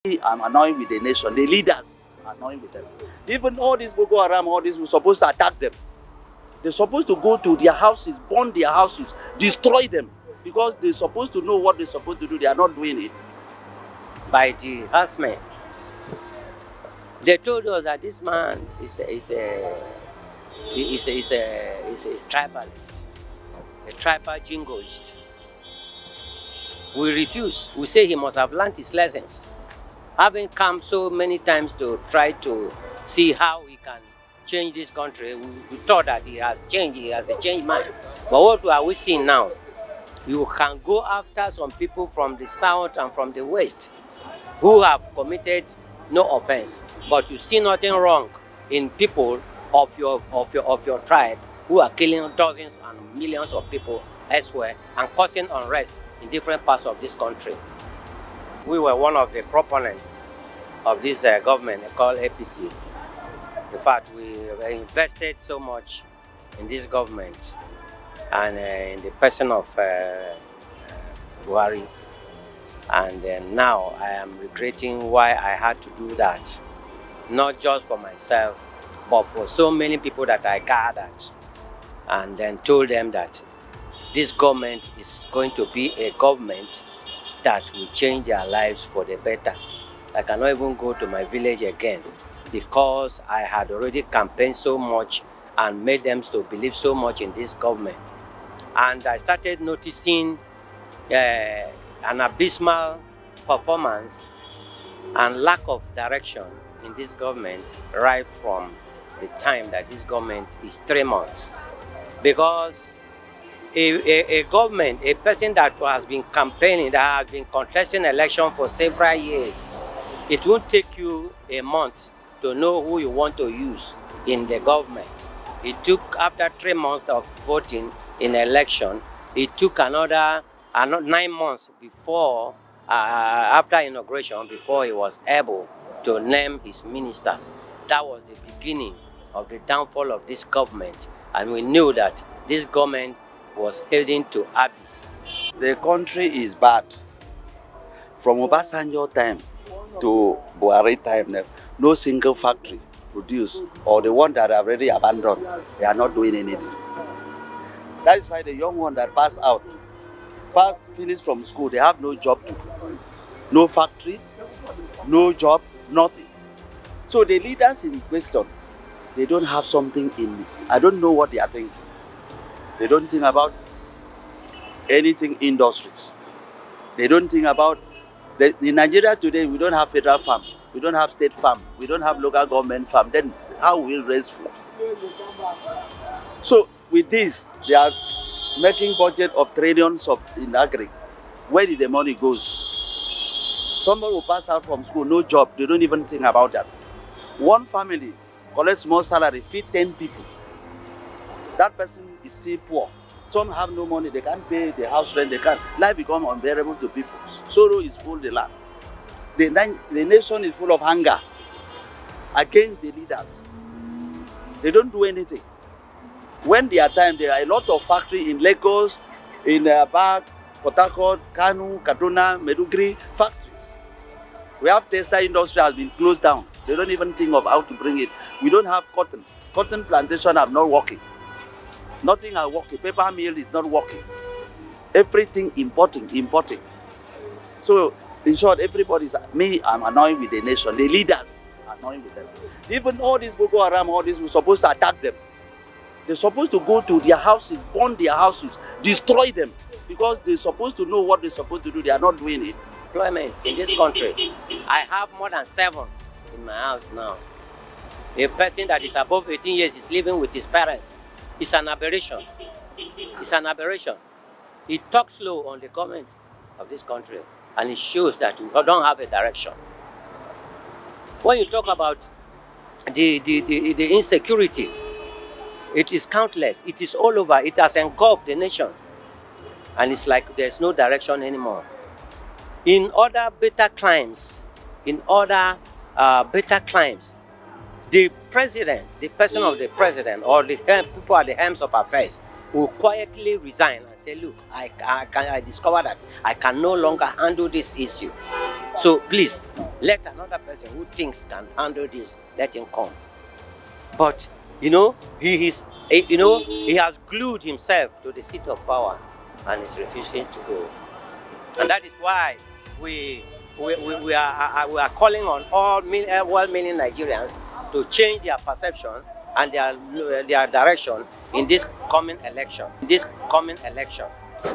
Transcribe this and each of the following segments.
I'm annoyed with the nation. The leaders are annoyed with them. Even all these Boko Haram, all these, we're supposed to attack them. They're supposed to go to their houses, burn their houses, destroy them. Because they're supposed to know what they're supposed to do. They are not doing it. By the herdsmen. They told us that this man is tribalist, a tribal jingoist. We refuse. We say he must have learned his lessons. Having come so many times to try to see how he can change this country, we thought that he has changed, he has a changed mind. But what are we seeing now? You can go after some people from the south and from the west who have committed no offense, but you see nothing wrong in people of your tribe who are killing dozens and millions of people elsewhere and causing unrest in different parts of this country. We were one of the proponents of this government called APC. In fact, we invested so much in this government and in the person of Buhari. And now I am regretting why I had to do that. Not just for myself, but for so many people that I gathered and then told them that this government is going to be a government that will change their lives for the better. I cannot even go to my village again because I had already campaigned so much and made them to believe so much in this government. And I started noticing an abysmal performance and lack of direction in this government right from the time that this government is 3 months. Because a government, a person that has been campaigning, that has been contesting election for several years, it won't take you a month to know who you want to use in the government. It took, after 3 months of voting in election, it took another 9 months before, after inauguration, before he was able to name his ministers. That was the beginning of the downfall of this government, and we knew that this government was heading to abyss. The country is bad. From Obasanjo time to Buhari time, no single factory produced, or the one that are already abandoned, they are not doing anything. That is why the young one that pass out, finish from school, they have no job to do. No factory, no job, nothing. So the leaders in question, they don't have something in, I don't know what they are thinking. They don't think about anything industries. They don't think about, in Nigeria today, we don't have federal farm, we don't have state farm, we don't have local government farm. Then how will we raise food? So with this, they are making budget of trillions in agri. Where did the money goes? Somebody will pass out from school, no job, they don't even think about that. One family collects small salary, feed 10 people. That person is still poor. Some have no money, they can't pay the house rent, they can't. Life becomes unbearable to people. Sorrow is full the land. The nation is full of hunger against the leaders. They don't do anything. When their time, there are a lot of factories in Lagos, in Abak, Port Harcourt, Kanu, Kaduna, Meduguri, factories. We have textile industry has been closed down. They don't even think of how to bring it. We don't have cotton. Cotton plantation are not working. Nothing are working. Paper mill is not working. Everything importing. So, in short, everybody's, me, I'm annoyed with the nation. The leaders are annoyed with them. Even all these Boko Haram, all these, we're supposed to attack them. They're supposed to go to their houses, burn their houses, destroy them. Because they're supposed to know what they're supposed to do. They are not doing it. Employment in this country, I have more than 7 in my house now. A person that is above 18 years is living with his parents. It's an aberration. It's an aberration. It talks slow on the government of this country, and it shows that we don't have a direction. When you talk about the insecurity, it is countless. It is all over. It has engulfed the nation, and it's like there's no direction anymore. In other better climes, the president, the person of the president, or the people at the helms of affairs will quietly resign and say, look, I discovered that I can no longer handle this issue. So please, let another person who thinks can handle this, let him come. But you know, he has glued himself to the seat of power and is refusing to go. And that is why we are calling on all well-meaning Nigerians to change their perception and their direction in this coming election.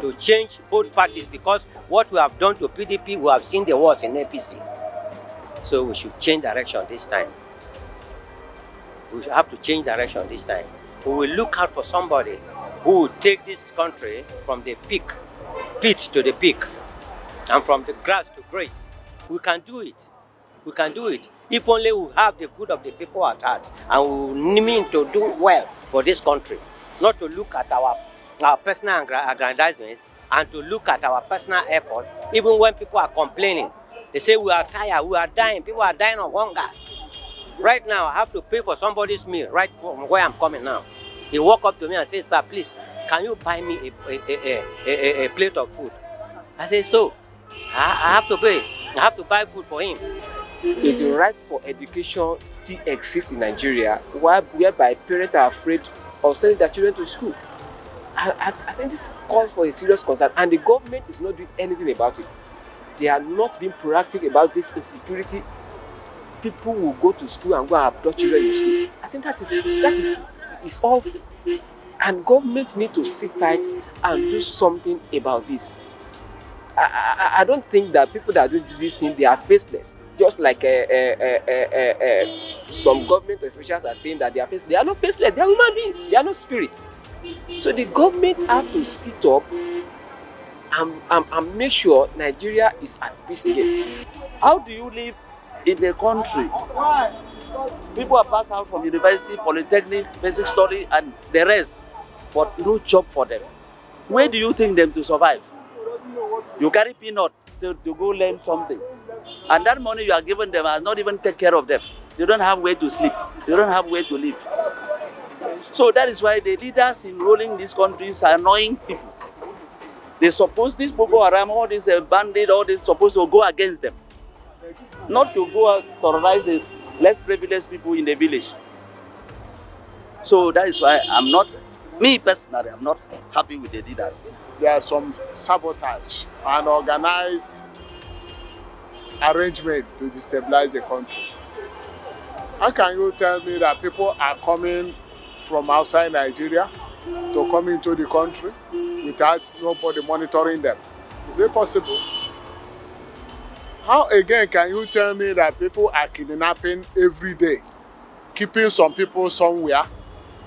To change both parties, because what we have done to PDP, we have seen the worst in APC. So we should change direction this time. We should have to change direction this time. We will look out for somebody who will take this country from the pit to the peak, and from the grass to grace. We can do it. We can do it. If only we have the good of the people at heart, and we mean to do well for this country, not to look at our personal aggrandizement and to look at our personal effort. Even when people are complaining, they say we are tired, we are dying, people are dying of hunger. Right now, I have to pay for somebody's meal right from where I'm coming now. He walked up to me and said, "Sir, please, can you buy me a plate of food?" I said, "So, I have to pay. I have to buy food for him." The right for education still exists in Nigeria, whereby parents are afraid of sending their children to school. I think this calls for a serious concern, and the government is not doing anything about it. They are not being proactive about this insecurity. People will go to school and go and abduct children in school. I think that is all, and government need to sit tight and do something about this. I don't think that people that do this thing, they are faceless. Just like some government officials are saying that they are faceless. They are not faceless. They are human beings. They are not spirits. So the government have to sit up and make sure Nigeria is at peace again. How do you live in a country? People are passed out from university, polytechnic, basic study, and the rest, but no job for them. Where do you think them to survive? You carry peanut so to go learn something, and that money you are giving them has not even take care of them. They don't have where to sleep. They don't have where to live. So that is why the leaders in ruling these countries are annoying people. They suppose these Boko Haram, all these bandits, all this supposed to go against them, not to go and terrorize the less privileged people in the village. So that is why me personally, I'm not happy with the leaders. There are some sabotage and organized arrangement to destabilize the country. How can you tell me that people are coming from outside Nigeria to come into the country without nobody monitoring them? Is it possible? How again can you tell me that people are kidnapping every day, keeping some people somewhere,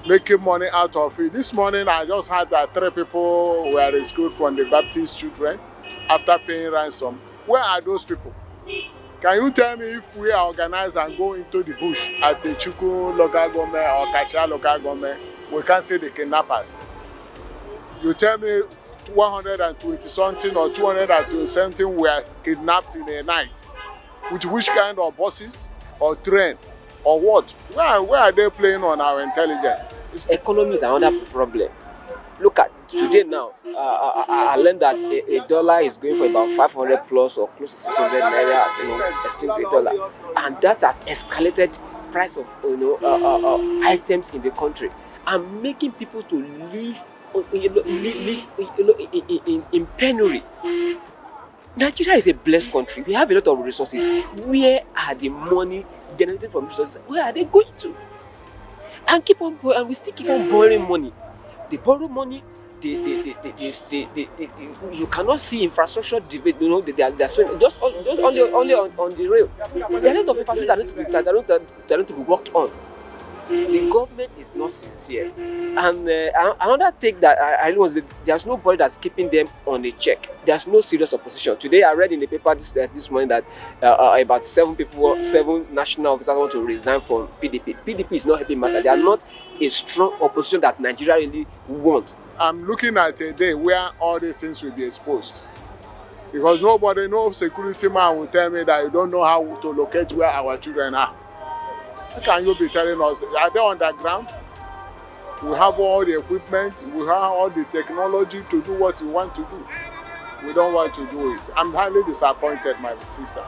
making money out of it? This morning I just heard that 3 people were rescued from the Baptist children after paying ransom. Where are those people? Can you tell me if we are organized and go into the bush at the Chuku local government or Kacha local government, we can't see the kidnappers? You tell me 120 something or 220 something were kidnapped in a night. With which kind of buses or train or what? Where are they playing on our intelligence? Economy is another problem. Look at today now. I learned that a dollar is going for about 500 plus or close to 600 naira, exchange rate dollar, and that has escalated price of items in the country and making people to live in penury. Nigeria is a blessed country. We have a lot of resources. Where are the money generated from resources? Where are they going to? And we still keep on borrowing money. They borrow money. You cannot see infrastructure debate. They are spending just only on the rail. There are a lot of infrastructure that need to be worked on. The government is not sincere. And another thing that I know is that there's nobody that's keeping them on a check. There's no serious opposition. Today I read in the paper this morning that about 7 national officers want to resign from PDP. PDP is not helping matter. They are not a strong opposition that Nigeria really wants. I'm looking at a day where all these things will be exposed. Because no security man will tell me that you don't know how to locate where our children are. How can you be telling us? Are they underground? We have all the equipment, we have all the technology to do what we want to do. We don't want to do it. I'm highly disappointed, my sister.